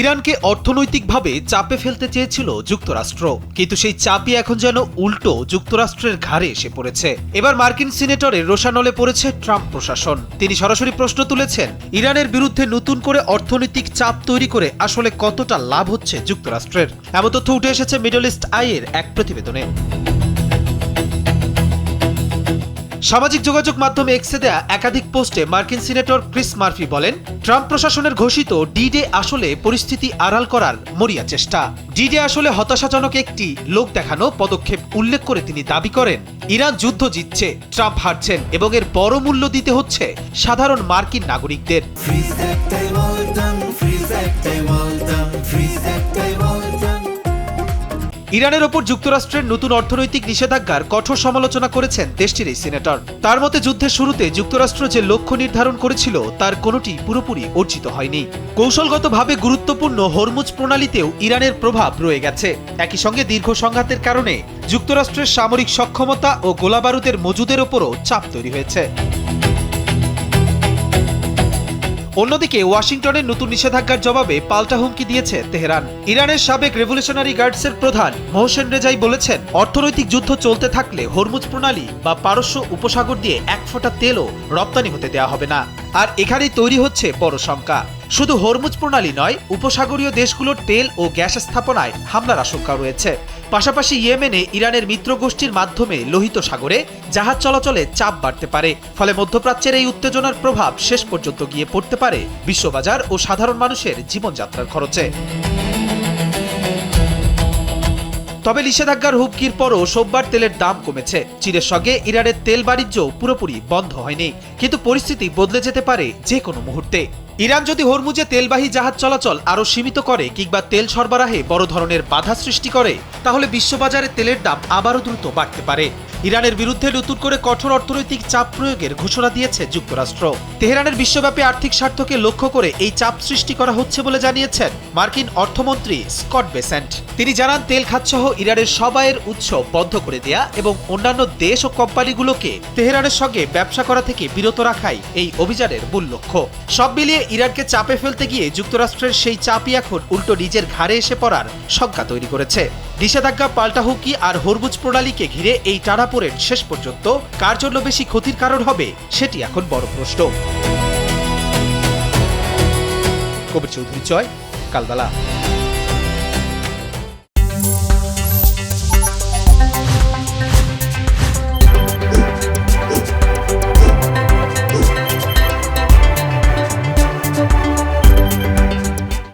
ইরানকে অর্থনৈতিকভাবে চাপে ফেলতে চেয়েছিল যুক্তরাষ্ট্র, কিন্তু সেই চাপই এখন যেন উল্টো যুক্তরাষ্ট্রের ঘাড়ে এসে পড়েছে। এবার মার্কিন সিনেটরের রোষানলে পড়েছে ট্রাম্প প্রশাসন। তিনি সরাসরি প্রশ্ন তুলেছেন, ইরানের বিরুদ্ধে নতুন করে অর্থনৈতিক চাপ তৈরি করে আসলে কতটা লাভ হচ্ছে যুক্তরাষ্ট্রের। এমন তথ্য উঠে এসেছে মিডল ইস্ট আইয়ের এক প্রতিবেদনে। সামাজিক যোগাযোগ মাধ্যমে এক্সে দেয়া একাধিক পোস্টে মার্কিন সিনেটর ক্রিস মার্ফি বলেন, ট্রাম্প প্রশাসনের ঘোষিত ডি-ডে আসলে পরিস্থিতি আড়াল করার মরিয়া চেষ্টা। ডি-ডে আসলে হতাশাজনক একটি লোক দেখানো পদক্ষেপ উল্লেখ করে তিনি দাবি করেন, ইরান যুদ্ধ জিতছে, ট্রাম্প হারছেন এবং এর বড় মূল্য দিতে হচ্ছে সাধারণ মার্কিন নাগরিকদের। ইরানের ওপর যুক্তরাষ্ট্রের নতুন অর্থনৈতিক নিষেধাজ্ঞার কঠোর সমালোচনা করেছেন দেশটির এই সিনেটর। তার মতে, যুদ্ধের শুরুতে যুক্তরাষ্ট্র যে লক্ষ্য নির্ধারণ করেছিল তার কোনোটি পুরোপুরি অর্জিত হয়নি। কৌশলগতভাবে গুরুত্বপূর্ণ হরমুজ প্রণালীতেও ইরানের প্রভাব রয়ে গেছে। একই সঙ্গে দীর্ঘ সংঘাতের কারণে যুক্তরাষ্ট্রের সামরিক সক্ষমতা ও গোলাবারুদের মজুদের ওপরও চাপ তৈরি হয়েছে। অন্যদিকে ওয়াশিংটনের নতুন নিষেধাজ্ঞার জবাবে পাল্টা হুমকি দিয়েছে তেহরান। ইরানের সাবেক রেভলিউশনারি গার্ডসের প্রধান মোহসেন রেজাই বলেছেন, অর্থনৈতিক যুদ্ধ চলতে থাকলে হরমুজ প্রণালী বা পারস্য উপসাগর দিয়ে এক ফোঁটা তেলও রপ্তানি হতে দেওয়া হবে না। আর এখানেই তৈরি হচ্ছে বড় শঙ্কা। শুধু হরমুজ প্রণালী নয়, উপসাগরীয় দেশগুলোর তেল ও গ্যাস স্থাপনায় হামলার আশঙ্কা রয়েছে। পাশাপাশি ইয়েমেনে ইরানের মিত্র গোষ্ঠীর মাধ্যমে লোহিত সাগরে জাহাজ চলাচলে চাপ বাড়তে পারে। ফলে মধ্যপ্রাচ্যের এই উত্তেজনার প্রভাব শেষ পর্যন্ত গিয়ে পড়তে পারে বিশ্ববাজার ও সাধারণ মানুষের জীবনযাত্রার খরচে। তবে নিষেধাজ্ঞার হুমকির পরও সোমবার তেলের দাম কমেছে। চীনের সঙ্গে ইরানের তেল বাণিজ্য পুরোপুরি বন্ধ হয়নি, কিন্তু পরিস্থিতি বদলে যেতে পারে যে কোনো মুহূর্তে। ইরান যদি হরমুজে তেলবাহী জাহাজ চলাচল আরও সীমিত করে কিংবা তেল সরবরাহে বড় ধরনের বাধা সৃষ্টি করে, তাহলে বিশ্ববাজারে তেলের দাম আবারও দ্রুত বাড়তে পারে। ইরানের বিরুদ্ধে নতুন করে কঠোর অর্থনৈতিক চাপ প্রয়োগের ঘোষণা দিয়েছে যুক্তরাষ্ট্র। তেহরানের বিশ্বব্যাপী আর্থিক স্বার্থকে লক্ষ্য করে এই চাপ সৃষ্টি করা হচ্ছে বলে জানিয়েছেন মার্কিন অর্থমন্ত্রী স্কট বেসেন্ট। তিনি জানান, তেল খাতসহ ইরানের সব আয়ের উৎস বন্ধ করে দেয়া এবং অন্যান্য দেশ ও কোম্পানিগুলোকে তেহরানের সঙ্গে ব্যবসা করা থেকে বিরত রাখাই এই অভিযানের মূল লক্ষ্য। সব মিলিয়ে ইরানকে চাপে ফেলতে গিয়ে যুক্তরাষ্ট্রের সেই চাপই এখন উল্টো নিজের ঘাড়ে এসে পড়ার শঙ্কা তৈরি করেছে। নিষেধাজ্ঞা, পাল্টা হুমকি আর হরমুজ প্রণালীকে ঘিরে এই টানাপোড়েন শেষ পর্যন্ত কার জন্য বেশি ক্ষতির কারণ হবে, সেটি এখন বড় প্রশ্ন। কবির চৌধুরী, জয়, কালবেলা।